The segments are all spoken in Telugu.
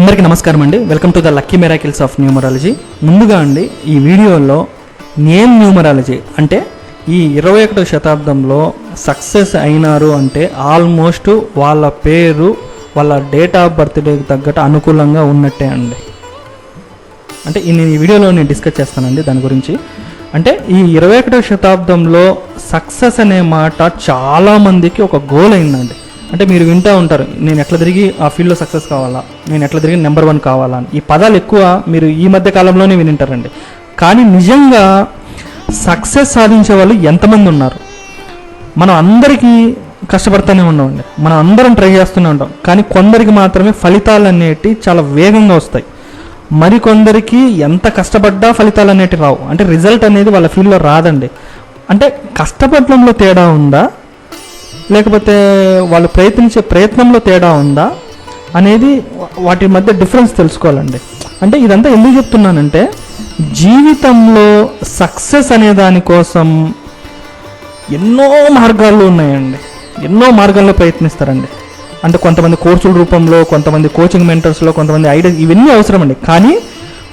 అందరికీ నమస్కారం అండి. Welcome to the lucky miracles of numerology. ముందుగా అండి, ఈ వీడియోలో నేమ్ న్యూమరాలజీ అంటే ఈ 21వ శతాబ్దంలో సక్సెస్ అయినారు అంటే ఆల్మోస్ట్ వాళ్ళ పేరు వాళ్ళ డేట్ ఆఫ్ బర్త్డేకి తగ్గట్టు అనుకూలంగా ఉన్నట్టే అండి. అంటే నేను ఈ వీడియోలో డిస్కస్ చేస్తానండి దాని గురించి. అంటే ఈ 21వ శతాబ్దంలో సక్సెస్ అనే మాట చాలామందికి ఒక గోల్ అయిందండి. అంటే మీరు వింటూ ఉంటారు, నేను ఎట్లా తిరిగి ఆ ఫీల్డ్లో సక్సెస్ కావాలా, నేను ఎట్లా తిరిగి నెంబర్ 1 కావాలా అని. ఈ పదాలు ఎక్కువ మీరు ఈ మధ్య కాలంలోనే వినింటారండి. కానీ నిజంగా సక్సెస్ సాధించే వాళ్ళు ఎంతమంది ఉన్నారు? మనం అందరికీ కష్టపడుతూనే ఉన్నామండి, మనం అందరం ట్రై చేస్తూనే ఉంటాం. కానీ కొందరికి మాత్రమే ఫలితాలు అనేటివి చాలా వేగంగా వస్తాయి, మరికొందరికి ఎంత కష్టపడ్డా ఫలితాలు అనేటివి రావు. అంటే రిజల్ట్ అనేది వాళ్ళ ఫీల్డ్లో రాదండి. అంటే కష్టపడడంలో తేడా ఉందా, లేకపోతే వాళ్ళు ప్రయత్నించే ప్రయత్నంలో తేడా ఉందా అనేది వాటి మధ్య డిఫరెన్స్ తెలుసుకోవాలండి. అంటే ఇదంతా ఎందుకు చెప్తున్నానంటే, జీవితంలో సక్సెస్ అనే దానికోసం ఎన్నో మార్గాలు ఉన్నాయండి, ఎన్నో మార్గాల్లో ప్రయత్నిస్తారండి. అంటే కొంతమంది కోర్సుల రూపంలో, కొంతమంది కోచింగ్ మెంటర్స్లో, కొంతమంది ఐడియా, ఇవన్నీ అవసరం అండి. కానీ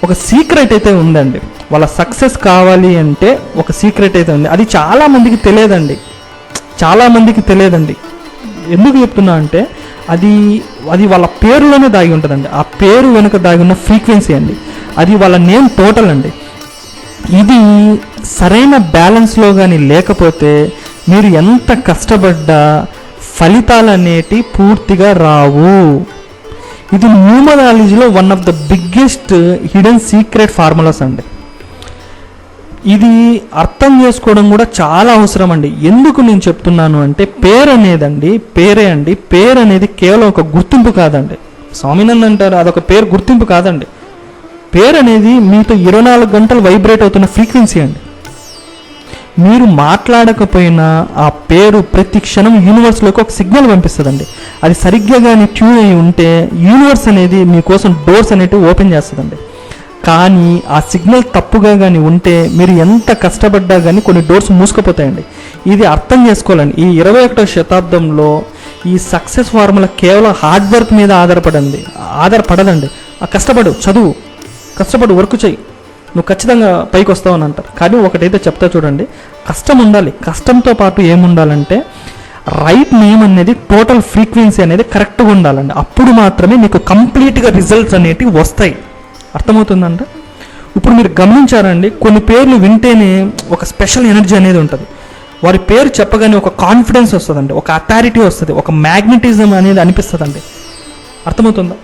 ఒక సీక్రెట్ అయితే ఉందండి. వాళ్ళ సక్సెస్ కావాలి అంటే ఒక సీక్రెట్ అయితే ఉంది. అది చాలామందికి తెలియదండి, చాలామందికి తెలియదండి. ఎందుకు చెప్తున్నా అంటే అది వాళ్ళ పేరులోనే దాగి ఉంటుందండి. ఆ పేరు వెనుక దాగి ఉన్న ఫ్రీక్వెన్సీ అండి, అది వాళ్ళ నేమ్ టోటల్ అండి. ఇది సరైన బ్యాలెన్స్లో కానీ లేకపోతే మీరు ఎంత కష్టపడ్డా ఫలితాలు అనేటి పూర్తిగా రావు. ఇది న్యూమరాలజీలో one of the biggest hidden secret formulas అండి. ఇది అర్థం చేసుకోవడం కూడా చాలా అవసరం అండి. ఎందుకు నేను చెప్తున్నాను అంటే, పేరు అనేది కేవలం ఒక గుర్తింపు కాదండి. స్వామినందన్ అంటారు, అదొక పేరు గుర్తింపు కాదండి. పేరు అనేది మీతో 24 గంటలు వైబ్రేట్ అవుతున్న ఫ్రీక్వెన్సీ అండి. మీరు మాట్లాడకపోయినా ఆ పేరు ప్రతి క్షణం యూనివర్స్లోకి ఒక సిగ్నల్ పంపిస్తుందండి. అది సరిగ్గా కానీ ట్యూన్ అయి ఉంటే యూనివర్స్ అనేది మీకోసం డోర్స్ అనేటివి ఓపెన్ చేస్తుందండి. కానీ ఆ సిగ్నల్ తప్పుగా కానీ ఉంటే మీరు ఎంత కష్టపడ్డా కానీ కొన్ని డోర్స్ మూసుకుపోతాయండి. ఇది అర్థం చేసుకోవాలండి. ఈ 21వ శతాబ్దంలో ఈ సక్సెస్ ఫార్ములా కేవలం హార్డ్ వర్క్ మీద ఆధారపడదండి. కష్టపడు, చదువు, కష్టపడు, వర్క్ చేయి, నువ్వు ఖచ్చితంగా పైకి వస్తావు అని అంటారు. కానీ ఒకటైతే చెప్తా చూడండి, కష్టం ఉండాలి. కష్టంతో పాటు ఏముండాలంటే రైట్ నేమ్ అనేది, టోటల్ ఫ్రీక్వెన్సీ అనేది కరెక్ట్గా ఉండాలండి. అప్పుడు మాత్రమే మీకు కంప్లీట్గా రిజల్ట్స్ అనేటివి వస్తాయి. అర్థమవుతుందంట. ఇప్పుడు మీరు గమనించారండి, కొన్ని పేర్లు వింటేనే ఒక స్పెషల్ ఎనర్జీ అనేది ఉంటుంది. వారి పేరు చెప్పగానే ఒక కాన్ఫిడెన్స్ వస్తుందండి, ఒక అథారిటీ వస్తుంది, ఒక మ్యాగ్నెటిజం అనేది అనిపిస్తుందండి. అర్థమవుతుందా?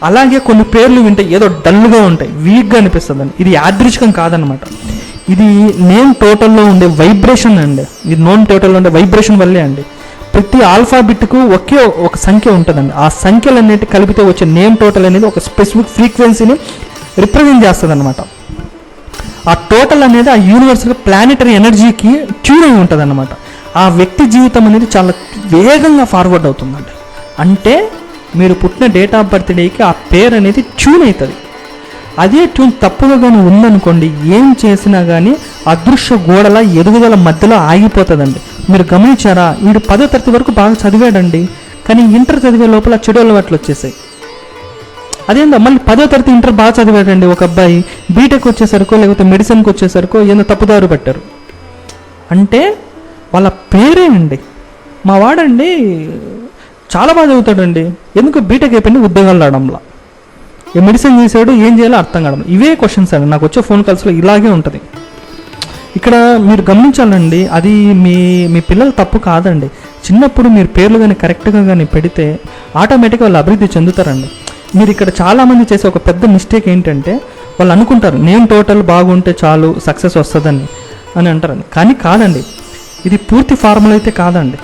అలాగే కొన్ని పేర్లు వింటే ఏదో డల్గా ఉంటాయి, వీక్గా అనిపిస్తుందండి. ఇది యాదృచ్ఛికం కాదనమాట. ఇది నేమ్ టోటల్లో ఉండే వైబ్రేషన్ అండి. ఇది నోన్ టోటల్లో ఉండే వైబ్రేషన్ వల్లే అండి. ప్రతి ఆల్ఫాబెట్కు ఒకే ఒక సంఖ్య ఉంటుందండి. ఆ సంఖ్యలు అనేవి కలిపితే వచ్చే నేమ్ టోటల్ అనేది ఒక స్పెసిఫిక్ ఫ్రీక్వెన్సీని రిప్రజెంట్ చేస్తుంది అనమాట. ఆ టోటల్ అనేది ఆ యూనివర్సల్ ప్లానెటరీ ఎనర్జీకి ట్యూన్ అయి ఉంటుంది అనమాట. ఆ వ్యక్తి జీవితం అనేది చాలా వేగంగా ఫార్వర్డ్ అవుతుందండి. అంటే మీరు పుట్టిన డేట్ ఆఫ్ బర్త్డేకి ఆ పేరు అనేది ట్యూన్ అవుతుంది. అదే ట్యూన్ తప్పుగా కానీ ఉందనుకోండి, ఏం చేసినా కానీ అదృశ్య గోడల ఎదుగుదల మధ్యలో ఆగిపోతుందండి. మీరు గమనించారా? వీడు 10వ తరగతి వరకు బాగా చదివాడండి, కానీ ఇంటర్ చదివే లోపల చెడు అలవాట్లు వచ్చేసాయి. అదేందో మళ్ళీ 10వ తరగతి ఇంటర్ బాగా చదివాడండి ఒక అబ్బాయి, బీటెక్ వచ్చేసరికో లేకపోతే మెడిసిన్కి వచ్చేసరికో ఏదో తప్పుదారు పట్టారు. అంటే వాళ్ళ పేరే అండి. మా వాడండి చాలా బాగా చదువుతాడండి, ఎందుకు బీటెక్ అయిపోయింది, ఉద్యోగాలు రావడంలా, ఏ మెడిసిన్ చేసాడు, ఏం చేయాలో అర్థం కావడం. ఇవే క్వశ్చన్స్ అండి నాకు వచ్చే ఫోన్ కాల్స్లో. ఇలాగే ఉంటుంది. ఇక్కడ మీరు గమనించాలండి, అది మీ పిల్లల తప్పు కాదండి. చిన్నప్పుడు మీరు పేర్లు కానీ కరెక్ట్గా కానీ పెడితే ఆటోమేటిక్గా వాళ్ళు అభివృద్ధి చెందుతారండి. మీరు ఇక్కడ చాలామంది చేసే ఒక పెద్ద మిస్టేక్ ఏంటంటే, వాళ్ళు అనుకుంటారు నేమ్ టోటల్ బాగుంటే చాలు సక్సెస్ వస్తుందని అంటారండి. కానీ కాదండి, ఇది పూర్తి ఫార్ములా అయితే కాదండి.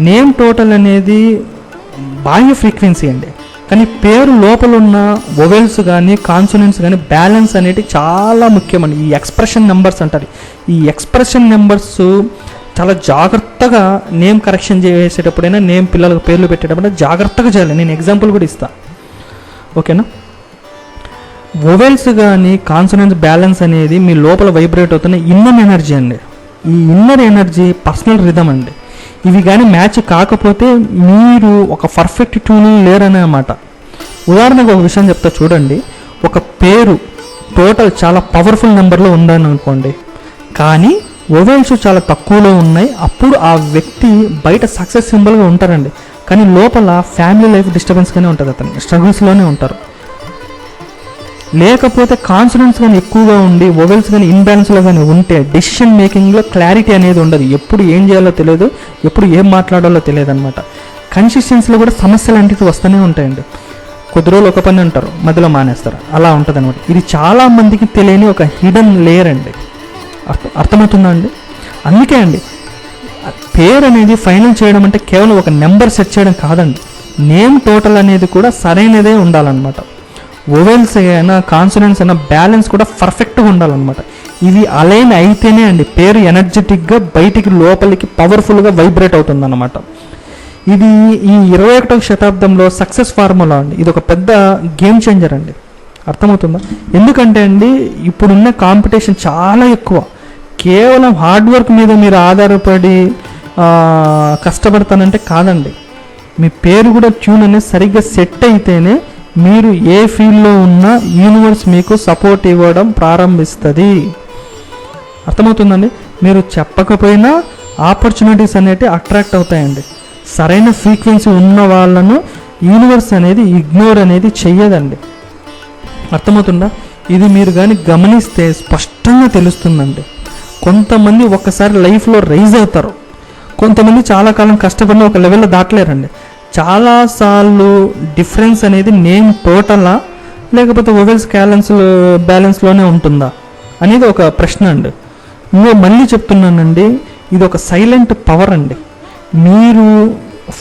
నేమ్ టోటల్ అనేది బాహ్య ఫ్రీక్వెన్సీ అండి. కానీ పేరు లోపల ఉన్న వొవెల్స్ కానీ కాన్సోనెంట్స్ కానీ బ్యాలెన్స్ అనేది చాలా ముఖ్యమండి. ఈ ఎక్స్ప్రెషన్ నెంబర్స్ అంటారు. ఈ ఎక్స్ప్రెషన్ నెంబర్స్ చాలా జాగ్రత్తగా నేమ్ కరెక్షన్ చేసేటప్పుడైనా, నేమ్ పిల్లలకు పేర్లు పెట్టేటప్పుడు జాగ్రత్తగా చేయాలి. నేను ఎగ్జాంపుల్ కూడా ఇస్తాను, ఓకేనా? వొవెల్స్ కానీ కాన్సోనెంట్స్ బ్యాలెన్స్ అనేది మీ లోపల వైబ్రేట్ అవుతున్న ఇన్నర్ ఎనర్జీ అండి. ఈ ఇన్నర్ ఎనర్జీ పర్సనల్ రిథమ్ అండి. ఇవి కానీ మ్యాచ్ కాకపోతే మీరు ఒక పర్ఫెక్ట్ ట్యూనింగ్ లేరనే అన్నమాట. ఉదాహరణకు ఒక విషయం చెప్తా చూడండి. ఒక పేరు టోటల్ చాలా పవర్ఫుల్ నెంబర్లో ఉందని అనుకోండి, కానీ ఓవెల్స్ చాలా తక్కువలో ఉన్నాయి. అప్పుడు ఆ వ్యక్తి బయట సక్సెస్ సింబల్గా ఉంటారండి, కానీ లోపల ఫ్యామిలీ లైఫ్ డిస్టర్బెన్స్గానే ఉంటుంది, అతను స్ట్రగుల్స్లోనే ఉంటారు. లేకపోతే కాన్ఫిడెన్స్ కానీ ఎక్కువగా ఉండి ఓవెల్స్ కానీ ఇన్బ్యాలెన్స్లో కానీ ఉంటే డెసిషన్ మేకింగ్లో క్లారిటీ అనేది ఉండదు. ఎప్పుడు ఏం చేయాలో తెలియదు, ఎప్పుడు ఏం మాట్లాడాలో తెలియదు అనమాట. కన్సిస్టెన్సీలో కూడా సమస్యలు అంటే వస్తూనే ఉంటాయండి. కొద్ది రోజులు ఒక పని ఉంటారు, మధ్యలో మానేస్తారు, అలా ఉంటుంది అనమాట. ఇది చాలామందికి తెలియని ఒక హిడెన్ లేయర్ అండి. అర్థమవుతుందా అండి? అందుకే అండి పేరు అనేది ఫైనల్ చేయడం అంటే కేవలం ఒక నెంబర్ సెట్ చేయడం కాదండి, నేమ్ టోటల్ అనేది కూడా సరైనదే ఉండాలన్నమాట. ఓవెల్స్ అయినా కాన్సనెంట్స్ అయినా బ్యాలెన్స్ కూడా పర్ఫెక్ట్గా ఉండాలన్నమాట. ఇవి అలైన్ అయితేనే అండి పేరు ఎనర్జెటిక్గా బయటికి లోపలికి పవర్ఫుల్గా వైబ్రేట్ అవుతుందన్నమాట. ఇది ఈ 21వ శతాబ్దంలో సక్సెస్ ఫార్ములా అండి. ఇది ఒక పెద్ద గేమ్ చేంజర్ అండి. అర్థమవుతుందా? ఎందుకంటే అండి ఇప్పుడున్న కాంపిటీషన్ చాలా ఎక్కువ. కేవలం హార్డ్ వర్క్ మీద మీరు ఆధారపడి కష్టపడతానంటే కాదండి. మీ పేరు కూడా ట్యూన్ అనేది సరిగ్గా సెట్ అయితేనే మీరు ఏ ఫీల్డ్లో ఉన్నా యూనివర్స్ మీకు సపోర్ట్ ఇవ్వడం ప్రారంభిస్తుంది. అర్థమవుతుందండి? మీరు చెప్పకపోయినా ఆపర్చునిటీస్ అనేవి అట్రాక్ట్ అవుతాయండి. సరైన ఫ్రీక్వెన్సీ ఉన్న వాళ్ళను యూనివర్స్ అనేది ఇగ్నోర్ అనేది చెయ్యదండి. అర్థమవుతుందా? ఇది మీరు కానీ గమనిస్తే స్పష్టంగా తెలుస్తుందండి. కొంతమంది ఒక్కసారి లైఫ్లో రైజ్ అవుతారు, కొంతమంది చాలా కాలం కష్టపడిన ఒక లెవెల్లో దాటలేరండి. చాలాసార్లు డిఫరెన్స్ అనేది నేమ్ టోటలా లేకపోతే ఓవెల్స్ బ్యాలెన్స్లోనే ఉంటుందా అనేది ఒక ప్రశ్న అండి. ఇంకో మళ్ళీ చెప్తున్నానండి, ఇది ఒక సైలెంట్ పవర్ అండి. మీరు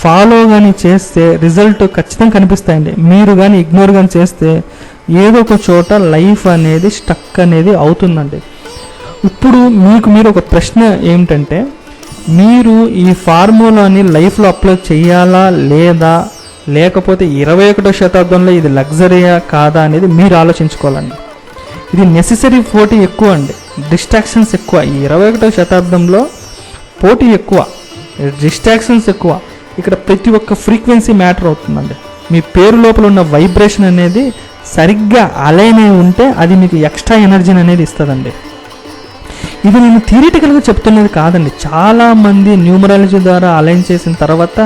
ఫాలో కానీ చేస్తే రిజల్ట్ ఖచ్చితంగా కనిపిస్తాయండి. మీరు కానీ ఇగ్నోర్ కానీ చేస్తే ఏదో ఒక చోట లైఫ్ అనేది స్టక్ అనేది అవుతుందండి. ఇప్పుడు మీరు ఒక ప్రశ్న ఏమిటంటే, మీరు ఈ ఫార్ములాని లైఫ్లో అప్లై చేయాలా లేదా, లేకపోతే 21వ శతాబ్దంలో ఇది లగ్జరీయా కాదా అనేది మీరు ఆలోచించుకోవాలండి. ఇది నెసెసరీ పోటీ ఎక్కువ అండి, డిస్ట్రాక్షన్స్ ఎక్కువ. ఈ 21వ శతాబ్దంలో పోటీ ఎక్కువ, డిస్ట్రాక్షన్స్ ఎక్కువ. ఇక్కడ ప్రతి ఒక్క ఫ్రీక్వెన్సీ మ్యాటర్ అవుతుందండి. మీ పేరు లోపల ఉన్న వైబ్రేషన్ అనేది సరిగ్గా అలైన్ అయి ఉంటే అది మీకు ఎక్స్ట్రా ఎనర్జీని అనేది ఇస్తుందండి. ఇది నేను థియరిటికల్గా చెప్తున్నది కాదండి. చాలామంది న్యూమరాలజీ ద్వారా అలైన్ చేసిన తర్వాత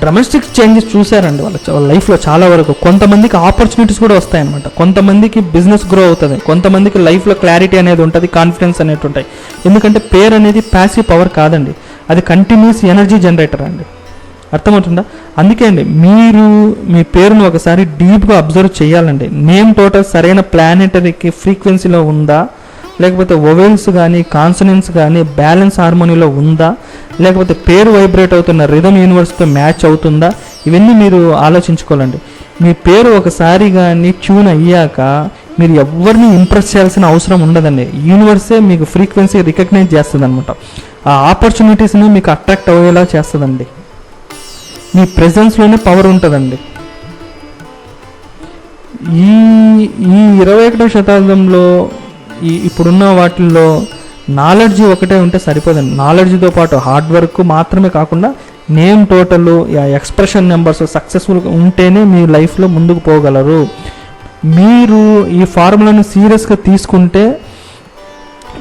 డ్రమాస్టిక్ చేంజెస్ చూశారండి వాళ్ళ లైఫ్లో చాలా వరకు. కొంతమందికి ఆపర్చునిటీస్ కూడా వస్తాయన్నమాట, కొంతమందికి బిజినెస్ గ్రో అవుతుంది, కొంతమందికి లైఫ్లో క్లారిటీ అనేది ఉంటుంది, కాన్ఫిడెన్స్ అనేవి ఉంటాయి. ఎందుకంటే పేరు అనేది ప్యాసివ్ పవర్ కాదండి, అది కంటిన్యూస్ ఎనర్జీ జనరేటర్ అండి. అర్థమవుతుందా? అందుకే అండి మీరు మీ పేరును ఒకసారి డీప్గా అబ్జర్వ్ చేయాలండి. నేమ్ టోటల్ సరైన ప్లానెటరీకి ఫ్రీక్వెన్సీలో ఉందా, లేకపోతే ఓవెల్స్ కానీ కాన్సనెంట్స్ కానీ బ్యాలెన్స్ హార్మోనీలో ఉందా, లేకపోతే పేరు వైబ్రేట్ అవుతున్న రిథమ్ యూనివర్స్తో మ్యాచ్ అవుతుందా, ఇవన్నీ మీరు ఆలోచించుకోవాలండి. మీ పేరు ఒకసారి కానీ ట్యూన్ అయ్యాక మీరు ఎవరిని ఇంప్రెస్ చేయాల్సిన అవసరం ఉండదండి. యూనివర్సే మీకు ఫ్రీక్వెన్సీ రికగ్నైజ్ చేస్తుంది అనమాట. ఆ ఆపర్చునిటీస్ని మీకు అట్రాక్ట్ అయ్యేలా చేస్తుందండి. మీ ప్రెజెన్స్లోనే పవర్ ఉంటుందండి. ఈ 21వ శతాబ్దంలో ఇప్పుడున్న వాటిల్లో నాలెడ్జ్ ఒకటే ఉంటే సరిపోదండి. నాలెడ్జ్తో పాటు హార్డ్ వర్క్ మాత్రమే కాకుండా నేమ్ టోటల్, ఎక్స్ప్రెషన్ నెంబర్స్ సక్సెస్ఫుల్గా ఉంటేనే మీ లైఫ్లో ముందుకు పోగలరు. మీరు ఈ ఫార్ములాను సీరియస్గా తీసుకుంటే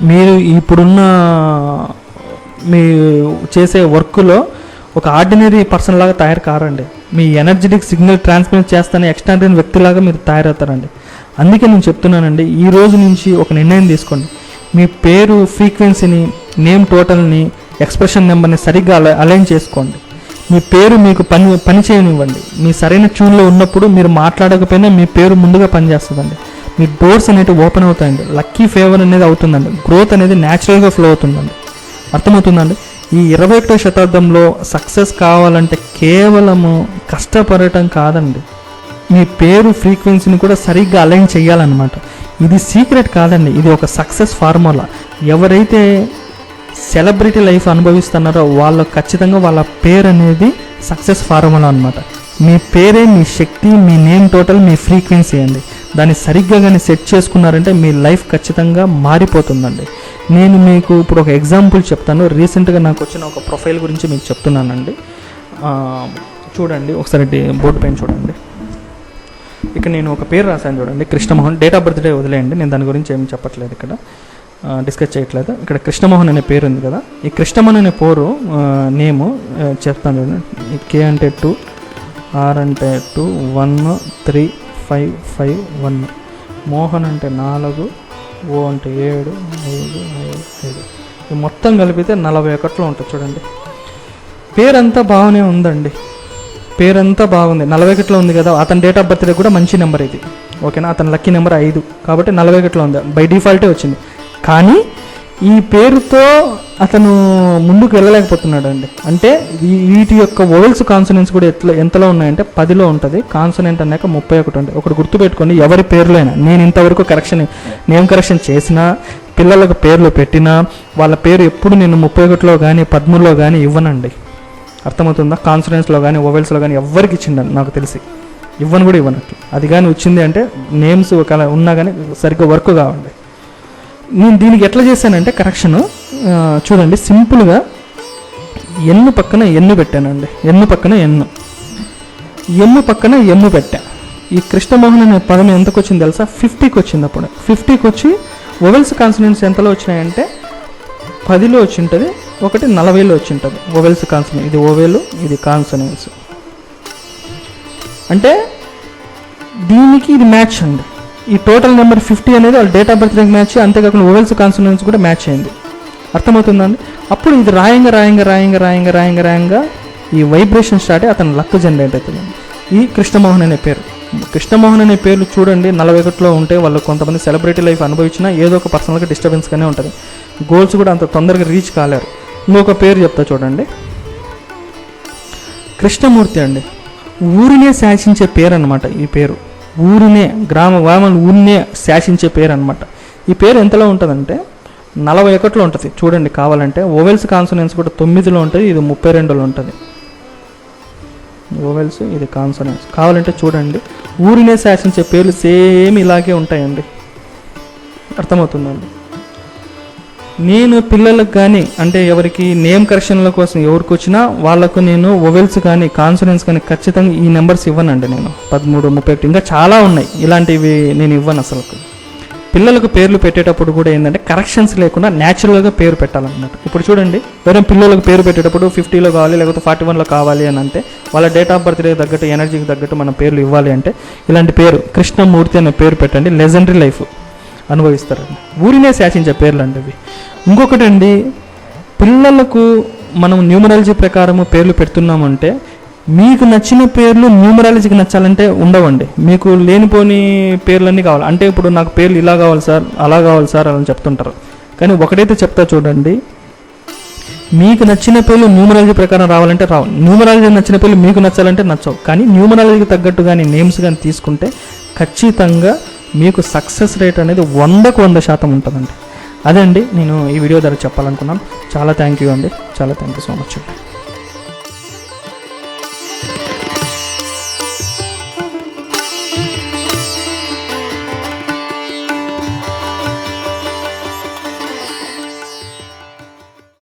మీరు ఇప్పుడున్న మీ చేసే వర్క్లో ఒక ఆర్డినరీ పర్సన్ లాగా తయారు కారండి. మీ ఎనర్జెటిక్ సిగ్నల్ ట్రాన్స్మిట్ చేస్తానే ఎక్స్ట్రాడినరీ వ్యక్తిలాగా మీరు తయారవుతారండి. అందుకే నేను చెప్తున్నానండి, ఈ రోజు నుంచి ఒక నిర్ణయం తీసుకోండి. మీ పేరు ఫ్రీక్వెన్సీని, నేమ్ టోటల్ని, ఎక్స్ప్రెషన్ నెంబర్ని సరిగ్గా అలైన్ చేసుకోండి. మీ పేరు మీకు పని చేయనివ్వండి. మీ సరైన ట్యూన్లో ఉన్నప్పుడు మీరు మాట్లాడకపోయినా మీ పేరు ముందుగా పనిచేస్తుందండి. మీ డోర్స్ అనేవి ఓపెన్ అవుతాయండి. లక్కీ ఫేవర్ అనేది అవుతుందండి. గ్రోత్ అనేది న్యాచురల్గా ఫ్లో అవుతుందండి. అర్థమవుతుందండి? ఈ 21వ శతాబ్దంలో సక్సెస్ కావాలంటే కేవలము కష్టపడటం కాదండి, మీ పేరు ఫ్రీక్వెన్సీని కూడా సరిగ్గా అలైన్ చేయాలన్నమాట. ఇది సీక్రెట్ కాదండి, ఇది ఒక సక్సెస్ ఫార్ములా. ఎవరైతే సెలబ్రిటీ లైఫ్ అనుభవిస్తున్నారో వాళ్ళు ఖచ్చితంగా వాళ్ళ పేరు అనేది సక్సెస్ ఫార్ములా అనమాట. మీ పేరే మీ శక్తి, మీ నేమ్ టోటల్, మీ ఫ్రీక్వెన్సీ అండి. దాన్ని సరిగ్గా కానీ సెట్ చేసుకున్నారంటే మీ లైఫ్ ఖచ్చితంగా మారిపోతుందండి. నేను మీకు ఇప్పుడు ఒక ఎగ్జాంపుల్ చెప్తాను. రీసెంట్గా నాకు వచ్చిన ఒక ప్రొఫైల్ గురించి మీకు చెప్తున్నానండి. చూడండి ఒకసారి బోర్డు పైన చూడండి. ఇక్కడ నేను ఒక పేరు రాశాను చూడండి, కృష్ణమోహన్. డేట్ ఆఫ్ బర్త్డే వదిలేయండి, నేను దాని గురించి ఏమి చెప్పట్లేదు, ఇక్కడ డిస్కస్ చేయట్లేదు. ఇక్కడ కృష్ణమోహన్ అనే పేరు ఉంది కదా, ఈ కృష్ణమోహన్ అనే పేరు నేము చెప్తాను చూడండి. కే అంటే 2, ఆర్ అంటే 2, 1, 3, 5, 5, 1. మోహన్ అంటే 4, ఓ అంటే 7, 5, 5. ఇది మొత్తం కలిపితే 41లో ఉంటుంది చూడండి. పేరంతా బాగానే ఉందండి, పేరంతా బాగుంది, 41లో ఉంది కదా. అతని డేట్ ఆఫ్ బర్త్డే కూడా మంచి నెంబర్ ఇది, ఓకేనా. అతని లక్కీ నెంబర్ 5 కాబట్టి 41లో ఉంది, బై డిఫాల్టే వచ్చింది. కానీ ఈ పేరుతో అతను ముందుకు వెళ్ళలేకపోతున్నాడు అండి. అంటే వీటి యొక్క వోవెల్స్ కాన్సనెంట్స్ కూడా ఎంతలో ఉన్నాయంటే 10లో ఉంటుంది. కాన్సనెంట్ అన్నాక 31 ఉంటుంది. ఒకటి గుర్తుపెట్టుకోండి, ఎవరి పేర్లో అయినా నేను ఇంతవరకు నేమ్ కరెక్షన్ చేసినా, పిల్లలకు పేర్లు పెట్టినా, వాళ్ళ పేరు ఎప్పుడు నేను 31లో కానీ 13లో కానీ ఇవ్వనండి. అర్థమవుతుందా? కాన్సనెంట్స్లో కానీ ఓవెల్స్లో కానీ ఎవరికి ఇచ్చిండను నాకు తెలిసి, ఇవ్వను కూడా ఇవ్వనట్లు. అది కానీ వచ్చింది అంటే నేమ్స్ ఒకవేళ ఉన్నా కానీ సరిగ్గా వర్క్ కావండి. నేను దీనికి ఎట్లా చేశానంటే కరెక్షన్ చూడండి, సింపుల్గా ఎన్ను పక్కన ఎన్ను పెట్టానండి, ఎన్ను పక్కన ఎమ్ము పక్కన ఎమ్ము పెట్టా. ఈ కృష్ణమోహన్ అనే పదం ఎంతకు వచ్చింది తెలుసా? 50కి వచ్చింది. అప్పుడు 50కి వచ్చి ఓవెల్స్ కాన్సనెంట్స్ ఎంతలో వచ్చినాయంటే 10లో వచ్చి ఉంటుంది, ఒకటి 40లో వచ్చి ఉంటుంది ఓవెల్స్ కాన్సనెంట్. ఇది ఓవెల్, ఇది కాన్సనెంట్స్. అంటే దీనికి ఇది మ్యాచ్ అండి. ఈ టోటల్ నెంబర్ 50 అనేది వాళ్ళ డేట్ ఆఫ్ బర్త్డేకి మ్యాచ్, అంతేకాకుండా ఓవెల్స్ కాన్సనెంట్స్ కూడా మ్యాచ్ అయింది. అర్థమవుతుందండి? అప్పుడు ఇది రాయంగా ఈ వైబ్రేషన్ స్టార్ట్ అయ్యి అతను లక్ జనరేట్ అవుతుందండి. ఈ కృష్ణమోహన్ అనే పేరు. కృష్ణమోహన్ అనే పేర్లు చూడండి 41లో ఉంటే వాళ్ళు కొంతమంది సెలబ్రిటీ లైఫ్ అనుభవించినా ఏదో ఒక పర్సనల్గా డిస్టర్బెన్స్గానే ఉంటుంది, గోల్స్ కూడా అంత తొందరగా రీచ్ కాలేరు. ఇంకొక పేరు చెప్తా చూడండి, కృష్ణమూర్తి అండి. ఊరినే శాసించే పేరు అనమాట ఈ పేరు. ఊరినే గ్రామాలు ఊరినే శాసించే పేరు అనమాట. ఈ పేరు ఎంతలో ఉంటుందంటే 41లో ఉంటుంది చూడండి. కావాలంటే ఓవెల్స్ కాన్సనెంట్స్ కూడా 9లో ఉంటుంది, ఇది 32లో ఉంటుంది. ఓవెల్స్, ఇది కాన్సనెంట్స్. కావాలంటే చూడండి, ఊరినే శాసించే పేర్లు సేమ్ ఇలాగే ఉంటాయండి. అర్థమవుతుందండి? నేను పిల్లలకు కానీ అంటే ఎవరికి నేమ్ కరెక్షన్ల కోసం ఎవరికి వచ్చినా వాళ్ళకు నేను ఓవెల్స్ కానీ కాన్సనెంట్స్ కానీ ఖచ్చితంగా ఈ నెంబర్స్ ఇవ్వనండి. నేను 13, 31 ఇంకా చాలా ఉన్నాయి ఇలాంటివి నేను ఇవ్వను అసలు. పిల్లలకు పేర్లు పెట్టేటప్పుడు కూడా ఏంటంటే కరెక్షన్స్ లేకుండా న్యాచురల్గా పేరు పెట్టాలన్నమాట. ఇప్పుడు చూడండి, వేరే పిల్లలకు పేరు పెట్టేటప్పుడు 50లో కావాలి లేకపోతే 41లో కావాలి అని అంటే వాళ్ళ డేట్ ఆఫ్ బర్త్డే తగ్గట్టు, ఎనర్జీకి తగ్గట్టు మనం పేర్లు ఇవ్వాలి అంటే ఇలాంటి పేరు కృష్ణమూర్తి అనే పేరు పెట్టండి, లెజెండరీ లైఫ్ అనుభవిస్తారండి. ఊరినే శాసించే పేర్లు అండి ఇవి. ఇంకొకటి అండి, పిల్లలకు మనం న్యూమరాలజీ ప్రకారము పేర్లు పెడుతున్నామంటే మీకు నచ్చిన పేర్లు న్యూమరాలజీకి నచ్చాలంటే ఉండవండి. మీకు లేనిపోని పేర్లన్నీ కావాలి. అంటే ఇప్పుడు నాకు పేర్లు ఇలా కావాలి సార్, అలా కావాలి సార్ అని చెప్తుంటారు. కానీ ఒకటైతే చెప్తా చూడండి, మీకు నచ్చిన పేర్లు న్యూమరాలజీ ప్రకారం రావాలంటే రావు, న్యూమరాలజీ నచ్చిన పేర్లు మీకు నచ్చాలంటే నచ్చవు. కానీ న్యూమరాలజీకి తగ్గట్టు కానీ నేమ్స్ కానీ తీసుకుంటే ఖచ్చితంగా మీకు సక్సెస్ రేట్ అనేది 100కు 100% ఉంటుందండి. అదే అండి నేను ఈ వీడియో ద్వారా చెప్పాలనుకున్నాను. చాలా థ్యాంక్ యూ అండి, చాలా థ్యాంక్ యూ సో మచ్.